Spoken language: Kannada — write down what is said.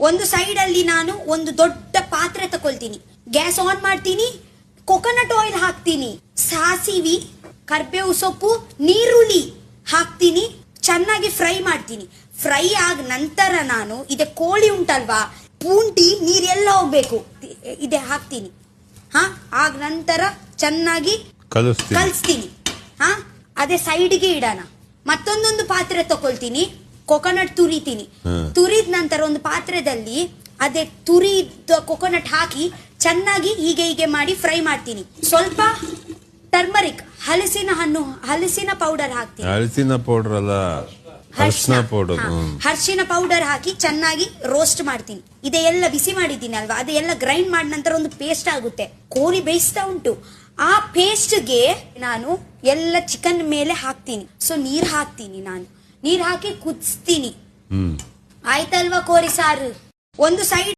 ಒಂದು ಸೈಡ್ ಅಲ್ಲಿ ನಾನು ಒಂದು ದೊಡ್ಡ ಪಾತ್ರೆ ತಕೊಳ್ತೀನಿ, ಗ್ಯಾಸ್ ಆನ್ ಮಾಡ್ತೀನಿ, ಕೊಕೊನಟ್ ಆಯಿಲ್ ಹಾಕ್ತೀನಿ, ಸಾಸಿವಿ, ಕರ್ಬೇವು ಸೊಪ್ಪು, ನೀರುಳ್ಳಿ ಹಾಕ್ತೀನಿ, ಚೆನ್ನಾಗಿ ಫ್ರೈ ಮಾಡ್ತೀನಿ. ಫ್ರೈ ಆದ ನಂತರ ನಾನು ಇದೆ ಕೋಳಿ ಉಂಟಲ್ವಾ, ಪೂಂಟಿ ನೀರೆಲ್ಲ ಹೋಗ್ಬೇಕು, ಇದೆ ಹಾಕ್ತೀನಿ. ಆಗ ನಂತರ ಚೆನ್ನಾಗಿ ಕಲಿಸ್ತೀನಿ. ಅದೇ ಸೈಡ್ಗೆ ಇಡೋಣ. ಮತ್ತೊಂದೊಂದು ಪಾತ್ರೆ ತಕೊಳ್ತೀನಿ, ಕೊಕೊನಟ್ ತುರಿತೀನಿ. ತುರಿದ ನಂತರ ಒಂದು ಪಾತ್ರೆದಲ್ಲಿ ಅದೇ ತುರಿದ ಕೊಕೊನಟ್ ಹಾಕಿ ಚೆನ್ನಾಗಿ ಹೀಗೆ ಮಾಡಿ ಫ್ರೈ ಮಾಡ್ತೀನಿ. ಸ್ವಲ್ಪ ಟರ್ಮರಿಕ್, ಹಲಸಿನ ಪೌಡರ್ ಹಾಕ್ತೀನಿ. ಹಲಸಿನ ಪೌಡರ್ ಅಲ್ಲ, ಅರಿಶಿನ ಪೌಡರ್ ಹಾಕಿ ಚೆನ್ನಾಗಿ ರೋಸ್ಟ್ ಮಾಡ್ತೀನಿ. ಇದೆಲ್ಲ ಬಿಸಿ ಮಾಡಿದ್ದೀನಿ ಅಲ್ವಾ, ಅದೆಲ್ಲ ಗ್ರೈಂಡ್ ಮಾಡಿದ ನಂತರ ಒಂದು ಪೇಸ್ಟ್ ಆಗುತ್ತೆ. ಕೋಳಿ ಬೇಯಿಸ್ತಾ ಉಂಟು, ಆ ಪೇಸ್ಟ್ಗೆ ನಾನು ಎಲ್ಲ ಚಿಕನ್ ಮೇಲೆ ಹಾಕ್ತೀನಿ. ಸೊ ನೀರ್ ಹಾಕ್ತೀನಿ, ನಾನು ನೀರ್ ಹಾಕಿ ಕುದಿಸ್ತೀನಿ. ಆಯ್ತಲ್ವಾ ಕೋಳಿ ಸಾರು. ಒಂದು ಸೈಡ್